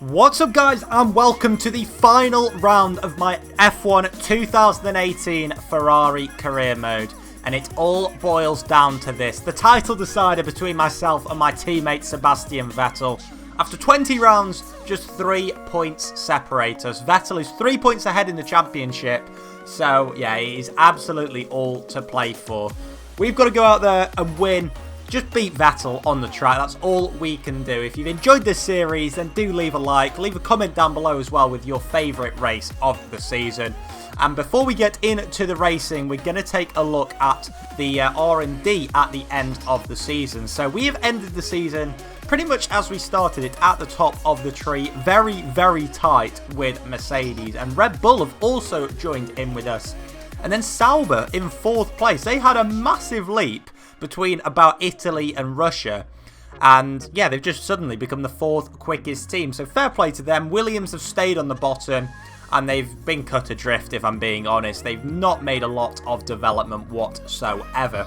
What's up guys, and welcome to the final round of my F1 2018 Ferrari career mode. And it all boils down to this: the title decider between myself and my teammate Sebastian Vettel. After 20 rounds, just 3 points separate us. Vettel is 3 points ahead in the championship, so yeah, it is absolutely all to play for. We've got to go out there and win. Just beat Vettel on the track. That's all we can do. If you've enjoyed this series, then do leave a like. Leave a comment down below as well with your favourite race of the season. And before we get into the racing, we're going to take a look at the R&D at the end of the season. So we have ended the season pretty much as we started it, at the top of the tree. Very, very tight with Mercedes. And Red Bull have also joined in with us. And then Sauber in 4th place. They had a massive leap between about Italy and Russia, and yeah, they've just suddenly become the 4th quickest team, so fair play to them. Williams have stayed on the bottom, and they've been cut adrift, if I'm being honest. They've not made a lot of development whatsoever.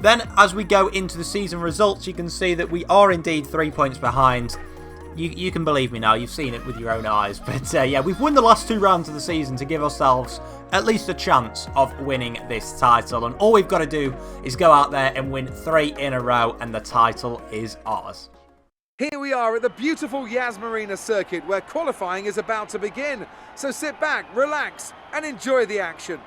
Then, as we go into the season results, you can see that we are indeed 3 points behind. You can believe me now, you've seen it with your own eyes. But yeah, we've won the last 2 rounds of the season to give ourselves at least a chance of winning this title. And all we've got to do is go out there and win 3 in a row, and the title is ours. Here we are at the beautiful Yas Marina circuit where qualifying is about to begin. So sit back, relax and enjoy the action.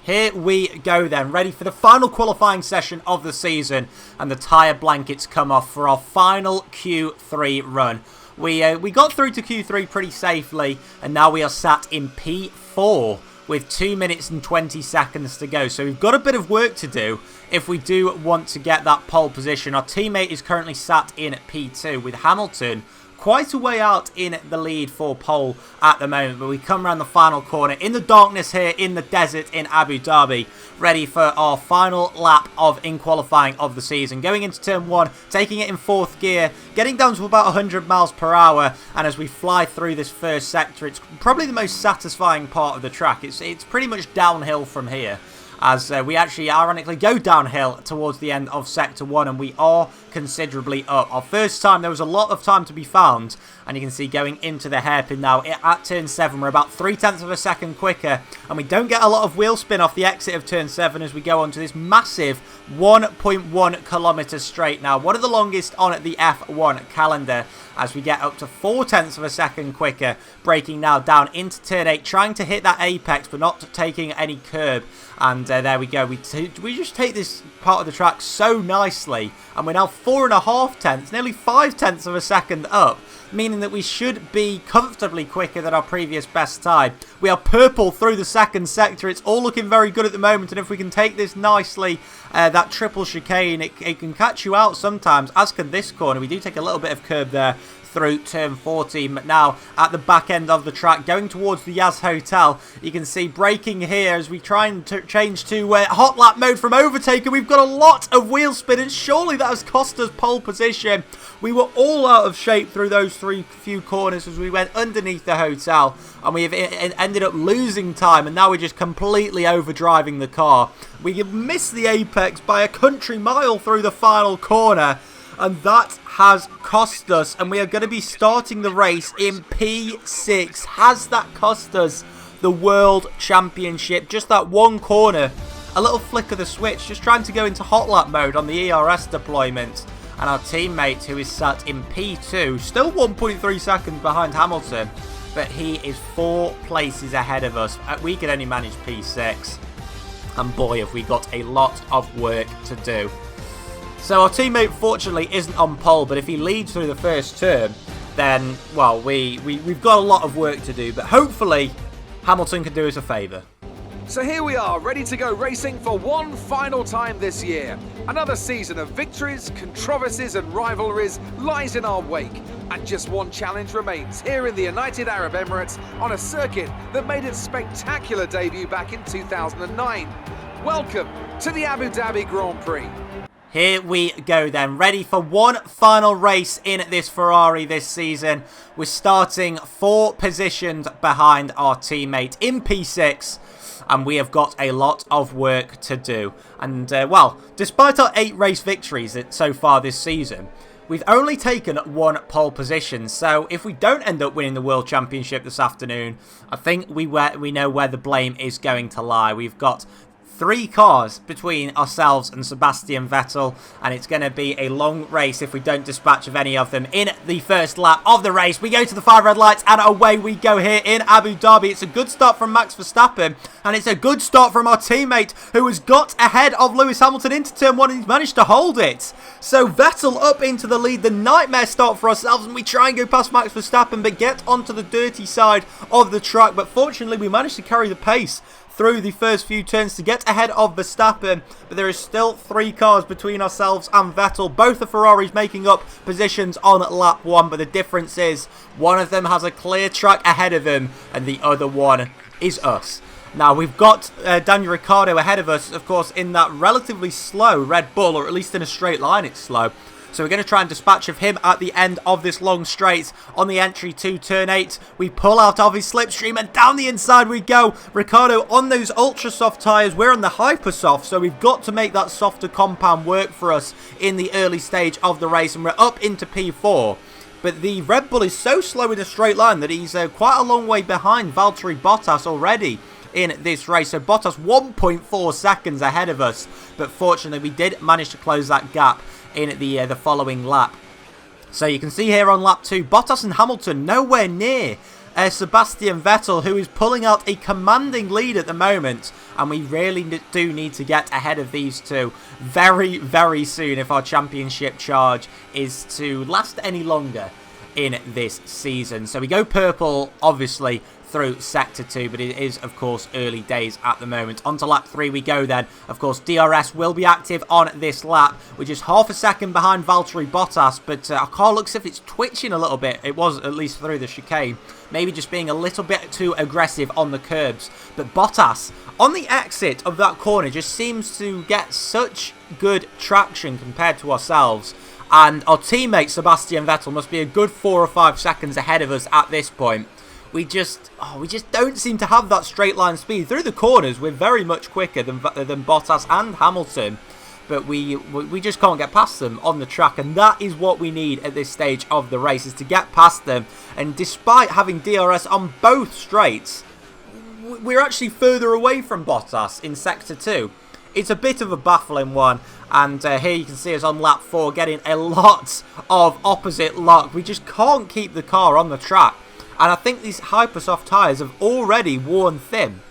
Here we go then, ready for the final qualifying session of the season, and the tyre blankets come off for our final Q3 run. We got through to Q3 pretty safely, and now we are sat in P4 with 2 minutes and 20 seconds to go. So we've got a bit of work to do if we do want to get that pole position. Our teammate is currently sat in P2 with Hamilton quite a way out in the lead for pole at the moment, but we come around the final corner in the darkness here in the desert in Abu Dhabi, ready for our final lap in qualifying of the season. Going into turn 1, taking it in 4th gear, getting down to about 100 miles per hour, and as we fly through this first sector, it's probably the most satisfying part of the track. It's pretty much downhill from here, as we actually ironically go downhill towards the end of Sector 1, and we are considerably up. Our first time, there was a lot of time to be found, and you can see going into the hairpin now at turn 7, we're about 0.3 of a second quicker, and we don't get a lot of wheel spin off the exit of turn 7 as we go on to this massive 1.1 kilometre straight now, one of the longest on the F1 calendar, as we get up to 0.4 of a second quicker, braking now down into turn 8, trying to hit that apex but not taking any curb. And there we go, we just take this part of the track so nicely, and we're now 4.5, nearly 0.5 of a second up, meaning that we should be comfortably quicker than our previous best time. We are purple through the second sector. It's all looking very good at the moment, and if we can take this nicely, that triple chicane, it can catch you out sometimes, as can this corner. We do take a little bit of curb there through turn 14, but now at the back end of the track, going towards the Yas Hotel, you can see braking here as we try and change to hot lap mode from overtake, and we've got a lot of wheel spin, and surely that has cost us pole position. We were all out of shape through those few corners as we went underneath the hotel, and we have ended up losing time, and now we're just completely overdriving the car. We have missed the apex by a country mile through the final corner, and that has cost us, and we are going to be starting the race in P6. Has that cost us the World Championship? Just that one corner, a little flick of the switch, just trying to go into hot lap mode on the ERS deployment. And our teammate, who is sat in P2, still 1.3 seconds behind Hamilton, but he is 4 places ahead of us. We could only manage P6, and boy, have we got a lot of work to do. So our teammate fortunately isn't on pole, but if he leads through the first turn, then, well, we've got a lot of work to do, but hopefully Hamilton can do us a favour. So here we are, ready to go racing for one final time this year. Another season of victories, controversies and rivalries lies in our wake. And just one challenge remains here in the United Arab Emirates on a circuit that made its spectacular debut back in 2009. Welcome to the Abu Dhabi Grand Prix. Here we go then, ready for one final race in this Ferrari this season. We're starting 4 positions behind our teammate in P6, and we have got a lot of work to do. And, well, despite our 8 race victories so far this season, We've only taken 1 pole position, so if we don't end up winning the World Championship this afternoon, I think we know where the blame is going to lie. We've got 3 cars between ourselves and Sebastian Vettel, and it's going to be a long race if we don't dispatch of any of them in the first lap of the race. We go to the 5 red lights, and away we go here in Abu Dhabi. It's a good start from Max Verstappen, and it's a good start from our teammate, who has got ahead of Lewis Hamilton into turn 1, and he's managed to hold it. So Vettel up into the lead, the nightmare start for ourselves, and we try and go past Max Verstappen, but get onto the dirty side of the track. But fortunately, we managed to carry the pace through the first few turns to get ahead of Verstappen, but there is still 3 cars between ourselves and Vettel. Both the Ferraris making up positions on lap 1, but the difference is one of them has a clear track ahead of him and the other one is us. Now, we've got Daniel Ricciardo ahead of us, of course, in that relatively slow Red Bull, or at least in a straight line it's slow. So we're going to try and dispatch of him at the end of this long straight. On the entry to turn 8, we pull out of his slipstream and down the inside we go. Ricciardo on those ultra soft tyres. We're on the hyper soft, so we've got to make that softer compound work for us in the early stage of the race. And we're up into P4. But the Red Bull is so slow in a straight line that he's quite a long way behind Valtteri Bottas already in this race. So Bottas 1.4 seconds ahead of us. But fortunately, we did manage to close that gap in the following lap. So you can see here on lap 2, Bottas and Hamilton nowhere near Sebastian Vettel, who is pulling out a commanding lead at the moment, and we really do need to get ahead of these two very, very soon if our championship charge is to last any longer in this season. So we go purple, obviously, through Sector 2, but it is, of course, early days at the moment. On to lap 3 we go then. Of course, DRS will be active on this lap, which is half a second behind Valtteri Bottas, but our car looks as if it's twitching a little bit. It was, at least through the chicane. Maybe just being a little bit too aggressive on the curbs. But Bottas, on the exit of that corner, just seems to get such good traction compared to ourselves. And our teammate, Sebastian Vettel, must be a good 4 or 5 seconds ahead of us at this point. We just don't seem to have that straight line speed. Through the corners, we're very much quicker than Bottas and Hamilton. But we just can't get past them on the track. And that is what we need at this stage of the race, is to get past them. And despite having DRS on both straights, we're actually further away from Bottas in Sector 2. It's a bit of a baffling one. And here you can see us on lap 4 getting a lot of opposite lock. We just can't keep the car on the track. And I think these hypersoft tyres have already worn thin.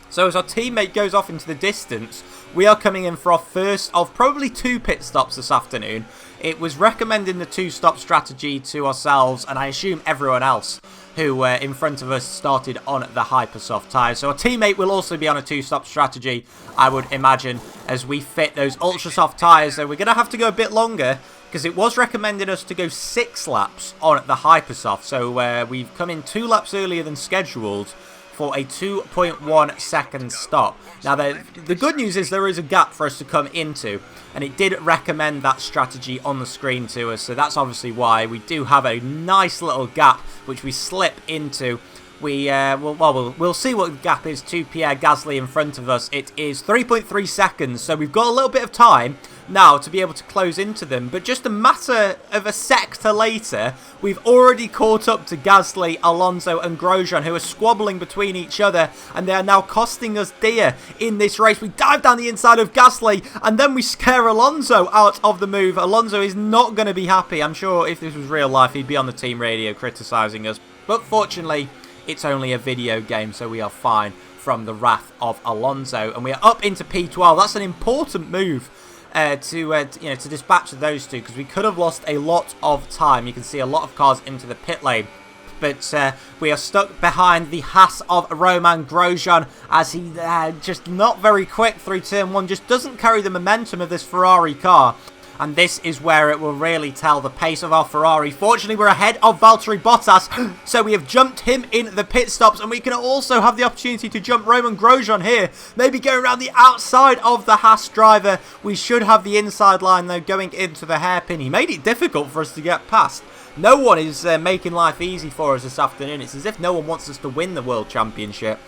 So as our teammate goes off into the distance, we are coming in for our first of probably 2 pit stops this afternoon. It was recommending the 2-stop strategy to ourselves, and I assume everyone else who in front of us started on the hypersoft tyres. So our teammate will also be on a 2-stop strategy, I would imagine, as we fit those ultra soft tyres. So we're going to have to go a bit longer, because it was recommending us to go 6 laps on the hypersoft. So we've come in 2 laps earlier than scheduled for a 2.1 second stop. Now the good news is there is a gap for us to come into, and it did recommend that strategy on the screen to us, so that's obviously why we do have a nice little gap which we slip into. We'll see what the gap is to Pierre Gasly in front of us. It is 3.3 seconds, so we've got a little bit of time now to be able to close into them. But just a matter of a sector later, we've already caught up to Gasly, Alonso and Grosjean, who are squabbling between each other, and they are now costing us dear in this race. We dive down the inside of Gasly, and then we scare Alonso out of the move. Alonso is not going to be happy. I'm sure if this was real life, he'd be on the team radio criticising us. But fortunately, it's only a video game, so we are fine from the wrath of Alonso. And we are up into P12. That's an important move to dispatch those two, because we could have lost a lot of time. You can see a lot of cars into the pit lane. But we are stuck behind the Haas of Romain Grosjean, as he just not very quick through turn 1, just doesn't carry the momentum of this Ferrari car. And this is where it will really tell the pace of our Ferrari. Fortunately, we're ahead of Valtteri Bottas, so we have jumped him in the pit stops, and we can also have the opportunity to jump Romain Grosjean here. Maybe go around the outside of the Haas driver. We should have the inside line, though, going into the hairpin. He made it difficult for us to get past. No one is making life easy for us this afternoon. It's as if no one wants us to win the World Championship.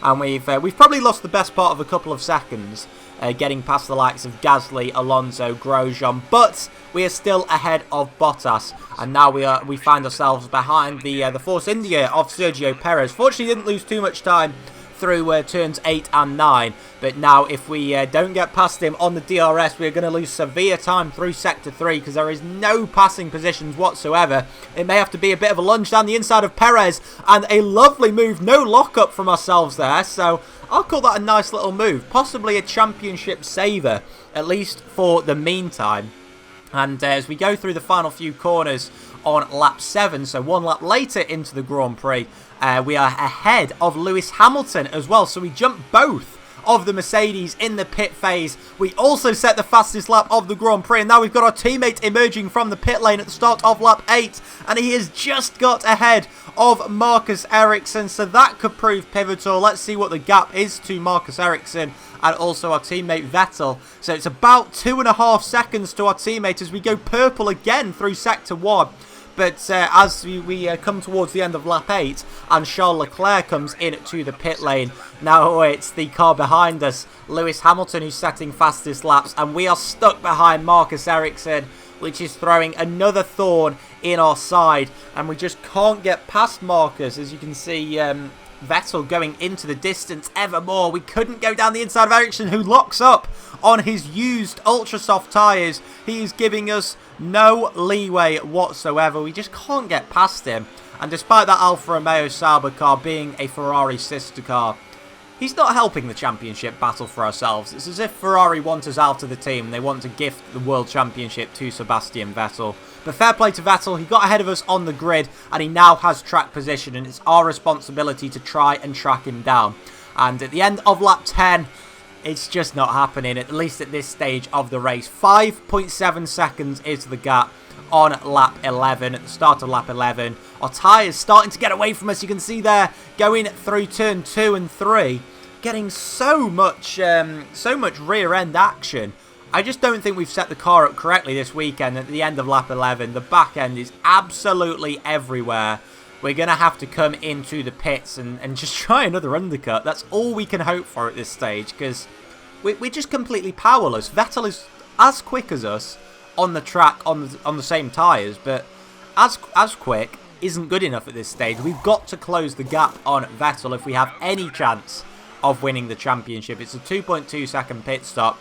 And we've probably lost the best part of a couple of seconds getting past the likes of Gasly, Alonso, Grosjean, but we are still ahead of Bottas, and now we find ourselves behind the Force India of Sergio Perez. Fortunately, didn't lose too much time through turns 8 and 9, but now if we don't get past him on the DRS, we're going to lose severe time through Sector 3 because there is no passing positions whatsoever. It may have to be a bit of a lunge down the inside of Perez, and a lovely move, no lockup from ourselves there, so I'll call that a nice little move, possibly a championship saver, at least for the meantime. And as we go through the final few corners on lap 7, so one lap later into the Grand Prix, we are ahead of Lewis Hamilton as well, so we jump both of the Mercedes in the pit phase. We also set the fastest lap of the Grand Prix, and now we've got our teammate emerging from the pit lane at the start of lap 8, and he has just got ahead of Marcus Ericsson, so that could prove pivotal. Let's see what the gap is to Marcus Ericsson and also our teammate Vettel. So it's about 2.5 seconds to our teammate as we go purple again through Sector 1. But as we come towards the end of lap 8 and Charles Leclerc comes in to the pit lane, now it's the car behind us, Lewis Hamilton, who's setting fastest laps, and we are stuck behind Marcus Ericsson, which is throwing another thorn in our side, and we just can't get past Marcus. As you can see, Vettel going into the distance ever more. We couldn't go down the inside of Ericsson, who locks up on his used ultra soft tyres. He is giving us no leeway whatsoever. We just can't get past him. And despite that Alfa Romeo Sauber car being a Ferrari sister car, he's not helping the championship battle for ourselves. It's as if Ferrari want us out of the team. They want to gift the World Championship to Sebastian Vettel. But fair play to Vettel. He got ahead of us on the grid, and he now has track position, and it's our responsibility to try and track him down. And at the end of lap 10, it's just not happening, at least at this stage of the race. 5.7 seconds is the gap on lap 11, at the start of lap 11. Our tyres starting to get away from us. You can see there, going through turn 2 and 3, getting so much rear end action. I just don't think we've set the car up correctly this weekend. At the end of lap 11, the back end is absolutely everywhere. We're going to have to come into the pits and just try another undercut. That's all we can hope for at this stage, because we're just completely powerless. Vettel is as quick as us on the track on the same tyres, but as quick isn't good enough at this stage. We've got to close the gap on Vettel if we have any chance of winning the championship. It's a 2.2 second pit stop.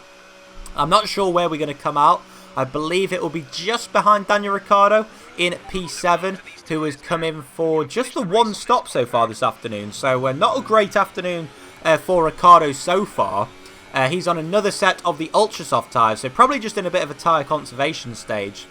I'm not sure where we're going to come out. I believe it will be just behind Daniel Ricciardo in P7, who has come in for just the one stop so far this afternoon. So not a great afternoon for Ricciardo so far. He's on another set of the ultra soft tyres, so probably just in a bit of a tyre conservation stage.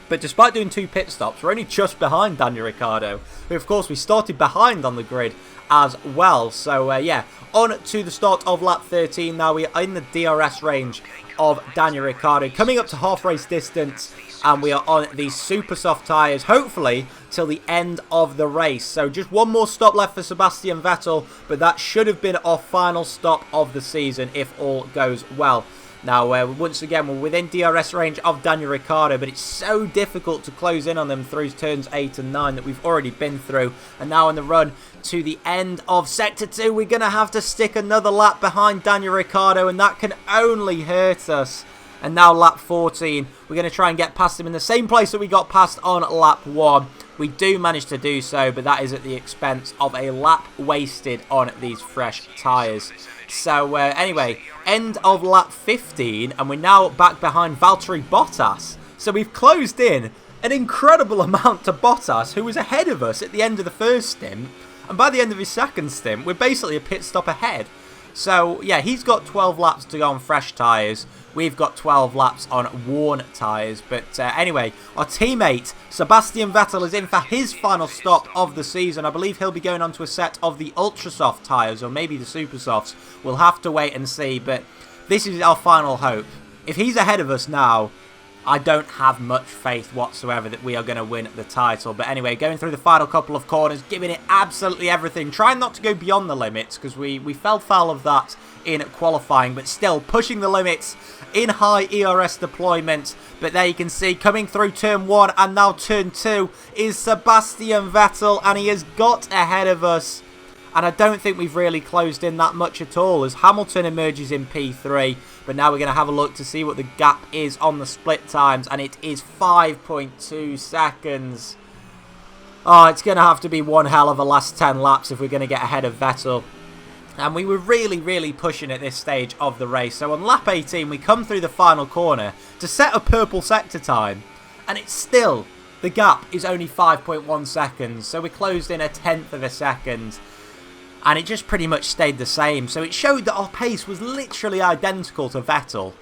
But despite doing 2 pit stops, we're only just behind Daniel Ricciardo, who of course we started behind on the grid as well. So yeah, on to the start of lap 13 now. We are in the DRS range of Daniel Ricciardo, coming up to half race distance, and we are on the super soft tyres, hopefully till the end of the race. So just one more stop left for Sebastian Vettel, but that should have been our final stop of the season if all goes well. Now, once again, we're within DRS range of Daniel Ricciardo, but it's so difficult to close in on them through turns 8 and 9 that we've already been through. And now on the run to the end of Sector 2, we're going to have to stick another lap behind Daniel Ricciardo, and that can only hurt us. And now lap 14, we're going to try and get past him in the same place that we got past on lap 1. We do manage to do so, but that is at the expense of a lap wasted on these fresh tyres. So anyway, end of lap 15, and we're now back behind Valtteri Bottas. So we've closed in an incredible amount to Bottas, who was ahead of us at the end of the first stint, and by the end of his second stint, we're basically a pit stop ahead. So yeah, he's got 12 laps to go on fresh tyres. We've got 12 laps on worn tyres. But anyway, our teammate Sebastian Vettel is in for his final stop of the season. I believe he'll be going on to a set of the ultra soft tyres, or maybe the super softs. We'll have to wait and see, but this is our final hope. If he's ahead of us now, I don't have much faith whatsoever that we are going to win the title. But anyway, going through the final couple of corners, giving it absolutely everything, trying not to go beyond the limits, because we fell foul of that in qualifying, but still pushing the limits in high ERS deployment. But there you can see, coming through turn 1 and now turn 2 is Sebastian Vettel, and he has got ahead of us. And I don't think we've really closed in that much at all as Hamilton emerges in P3. But now we're going to have a look to see what the gap is on the split times. And it is 5.2 seconds. Oh, it's going to have to be one hell of a last 10 laps if we're going to get ahead of Vettel. And we were really, really pushing at this stage of the race. So on lap 18, we come through the final corner to set a purple sector time. And it's still, the gap is only 5.1 seconds. So we closed in 1/10 of a second. And it just pretty much stayed the same. So it showed that our pace was literally identical to Vettel.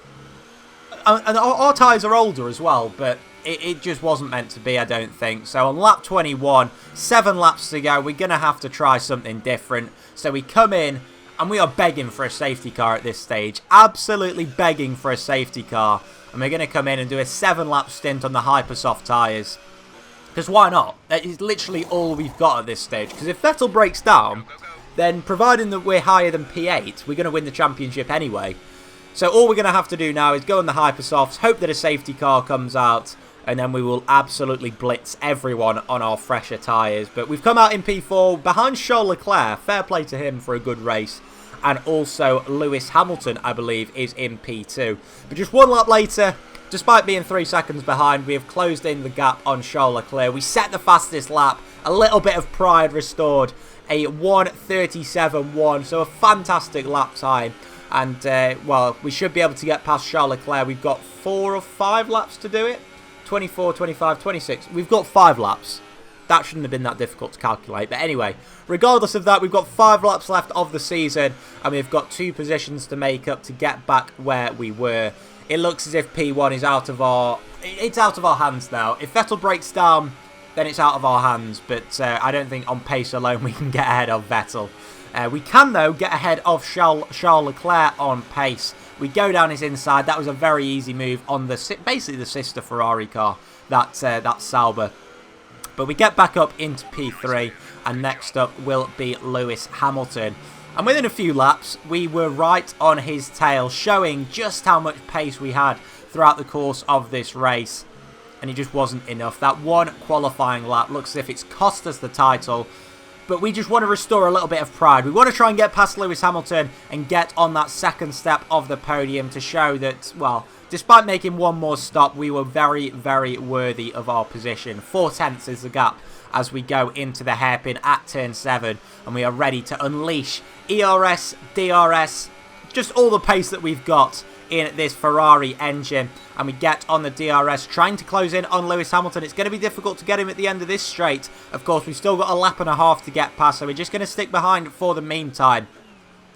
And our tyres are older as well, but it just wasn't meant to be, I don't think. So on lap 21, 7 laps to go, we're going to have to try something different. So we come in, and we are begging for a safety car at this stage. Absolutely begging for a safety car. And we're going to come in and do a 7-lap stint on the Hypersoft tyres. Because why not? That is literally all we've got at this stage. Because if Vettel breaks down, then providing that we're higher than P8, we're going to win the championship anyway. So all we're going to have to do now is go on the Hypersofts, hope that a safety car comes out, and then we will absolutely blitz everyone on our fresher tyres. But we've come out in P4 behind Charles Leclerc. Fair play to him for a good race. And also Lewis Hamilton, I believe, is in P2. But just 1 lap later, despite being 3 seconds behind, we have closed in the gap on Charles Leclerc. We set the fastest lap, a little bit of pride restored. A 1:37.1, so a fantastic lap time. And, well, we should be able to get past Charles Leclerc. We've got 4 or 5 laps to do it. 24, 25, 26. We've got 5 laps. That shouldn't have been that difficult to calculate. But anyway, regardless of that, we've got 5 laps left of the season. And we've got 2 positions to make up to get back where we were. It looks as if P1 is out of our... It's out of our hands now. If Vettel breaks down, then it's out of our hands. But I don't think on pace alone we can get ahead of Vettel. We can, though, get ahead of Charles Leclerc on pace. We go down his inside. That was a very easy move on the basically the sister Ferrari car, that Sauber. But we get back up into P3, and next up will be Lewis Hamilton. And within a few laps, we were right on his tail, showing just how much pace we had throughout the course of this race. And it just wasn't enough. That one qualifying lap looks as if it's cost us the title. But we just want to restore a little bit of pride. We want to try and get past Lewis Hamilton and get on that second step of the podium to show that, well, despite making one more stop, we were very, very worthy of our position. 4/10 is the gap as we go into the hairpin at turn 7. And we are ready to unleash ERS, DRS, just all the pace that we've got in this Ferrari engine. And we get on the DRS, trying to close in on Lewis Hamilton. It's going to be difficult to get him at the end of this straight. Of course, we've still got a lap and a half to get past, so we're just going to stick behind for the meantime.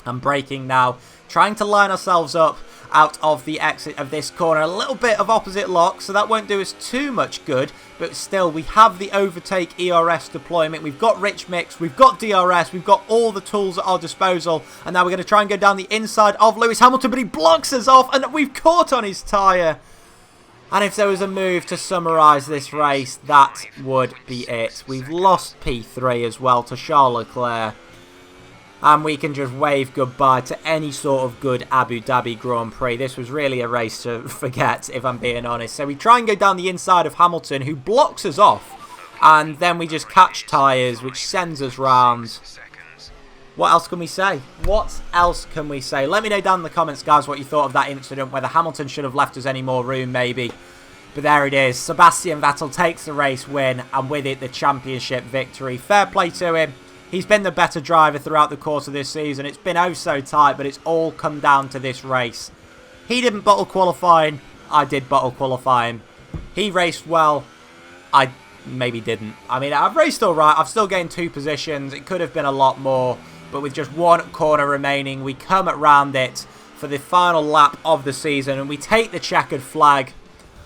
I'm braking now, trying to line ourselves up out of the exit of this corner. A little bit of opposite lock, so that won't do us too much good. But still, we have the overtake ERS deployment. We've got rich mix, we've got DRS, we've got all the tools at our disposal. And now we're going to try and go down the inside of Lewis Hamilton, but he blocks us off, and we've caught on his tyre. And if there was a move to summarise this race, that would be it. We've lost P3 as well to Charles Leclerc. And we can just wave goodbye to any sort of good Abu Dhabi Grand Prix. This was really a race to forget, if I'm being honest. So we try and go down the inside of Hamilton, who blocks us off. And then we just catch tyres, which sends us round. What else can we say? What else can we say? Let me know down in the comments, guys, what you thought of that incident, whether Hamilton should have left us any more room, maybe. But there it is. Sebastian Vettel takes the race win, and with it, the championship victory. Fair play to him. He's been the better driver throughout the course of this season. It's been oh so tight, but it's all come down to this race. He didn't bottle qualifying. I did bottle qualifying. He raced well. I maybe didn't. I mean, I've raced all right. I've still gained 2 positions. It could have been a lot more. But with just 1 corner remaining, we come around it for the final lap of the season. And we take the checkered flag.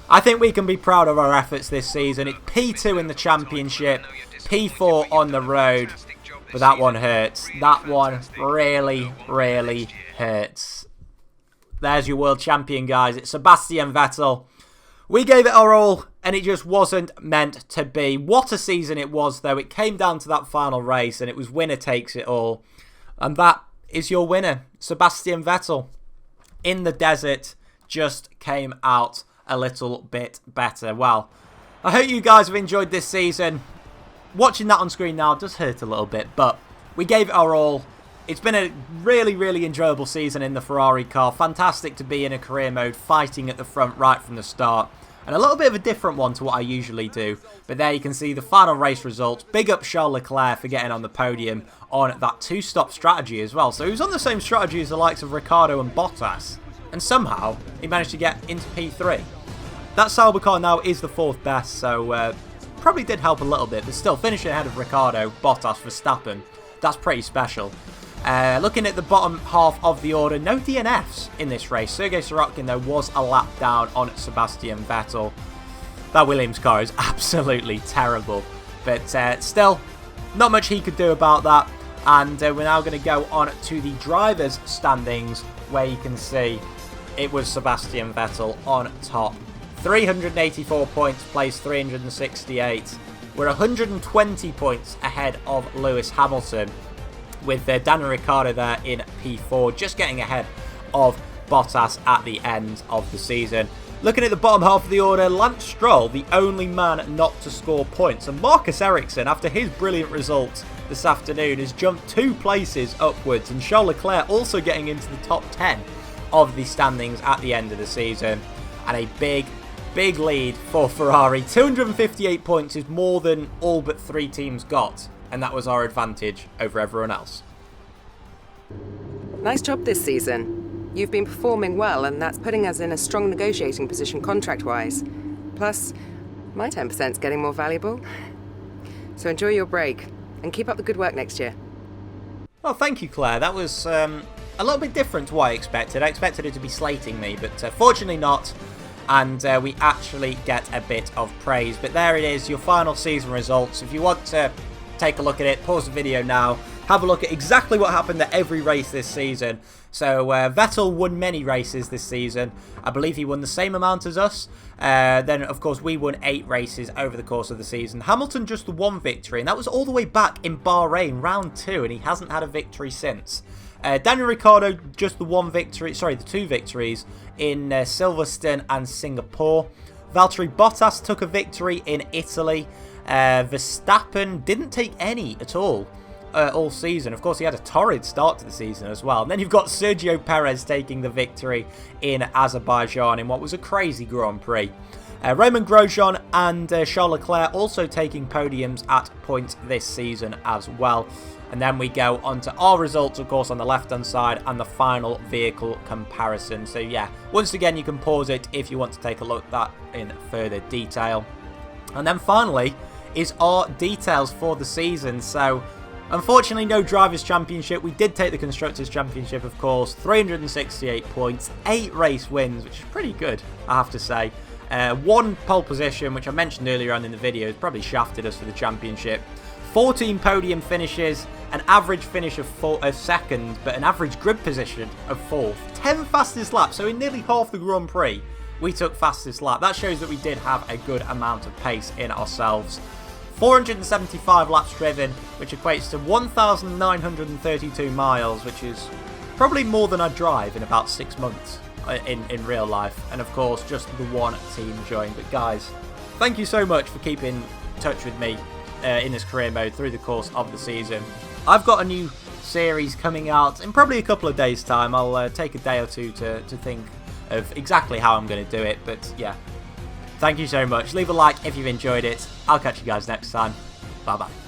I think we can be proud of our efforts this season. It's P2 in the championship. P4 on the road. But that one hurts. That one really, really hurts. There's your world champion, guys. It's Sebastian Vettel. We gave it our all, and it just wasn't meant to be. What a season it was, though. It came down to that final race, and it was winner takes it all. And that is your winner, Sebastian Vettel. In the desert, just came out a little bit better. Well, I hope you guys have enjoyed this season. Watching that on screen now does hurt a little bit, but we gave it our all. It's been a really, really enjoyable season in the Ferrari car. Fantastic to be in a career mode, fighting at the front right from the start. And a little bit of a different one to what I usually do. But there you can see the final race results. Big up Charles Leclerc for getting on the podium on that two-stop strategy as well. So he was on the same strategy as the likes of Ricciardo and Bottas. And somehow he managed to get into P3. That Sauber car now is the 4th best, so probably did help a little bit. But still, finishing ahead of Ricciardo, Bottas, Verstappen, that's pretty special. Looking at the bottom half of the order, no DNFs in this race. Sergei Sirotkin, though, was a lap down on Sebastian Vettel. That Williams car is absolutely terrible. But still, not much he could do about that. And we're now going to go on to the drivers' standings, where you can see it was Sebastian Vettel on top. 384 points, placed 368. We're 120 points ahead of Lewis Hamilton, with Daniel Ricciardo there in P4, just getting ahead of Bottas at the end of the season. Looking at the bottom half of the order, Lance Stroll, the only man not to score points. And Marcus Ericsson, after his brilliant result this afternoon, has jumped 2 places upwards. And Charles Leclerc also getting into the top 10 of the standings at the end of the season. And a big lead for Ferrari. 258 points is more than all but 3 teams got. And that was our advantage over everyone else. Nice job this season. You've been performing well, and that's putting us in a strong negotiating position contract-wise. Plus, my 10%'s getting more valuable. So enjoy your break, and keep up the good work next year. Well, thank you, Claire. That was a little bit different to what I expected. I expected it to be slating me, but fortunately not. And we actually get a bit of praise. But there it is, your final season results. If you want to take a look at it, pause the video now, have a look at exactly what happened at every race this season. So Vettel won many races this season. I believe he won the same amount as us. Then of course we won 8 races over the course of the season. Hamilton just the 1 victory, and that was all the way back in Bahrain, round 2, and he hasn't had a victory since. Daniel Ricciardo just the 1 victory, sorry, the 2 victories in Silverstone and Singapore. Valtteri Bottas took a victory in Italy. Verstappen didn't take any at all season. Of course, he had a torrid start to the season as well. And then you've got Sergio Perez taking the victory in Azerbaijan in what was a crazy Grand Prix. Romain Grosjean and Charles Leclerc also taking podiums at points this season as well. And then we go on to our results, of course, on the left-hand side and the final vehicle comparison. So yeah, once again, you can pause it if you want to take a look at that in further detail. And then finally is our details for the season. So unfortunately, no Drivers' Championship. We did take the Constructors' Championship, of course. 368 points, 8 race wins, which is pretty good, I have to say. 1 pole position, which I mentioned earlier on in the video, has probably shafted us for the championship. 14 podium finishes, an average finish of 2nd, but an average grid position of 4th. 10 fastest laps, so in nearly half the Grand Prix, we took fastest lap. That shows that we did have a good amount of pace in ourselves. 475 laps driven, which equates to 1,932 miles, which is probably more than I drive in about 6 months in real life. And of course, just the 1 team joined. But guys, thank you so much for keeping in touch with me in this career mode through the course of the season. I've got a new series coming out in probably a couple of days' time. I'll take a day or two to think of exactly how I'm going to do it. But yeah, thank you so much. Leave a like if you've enjoyed it. I'll catch you guys next time. Bye bye.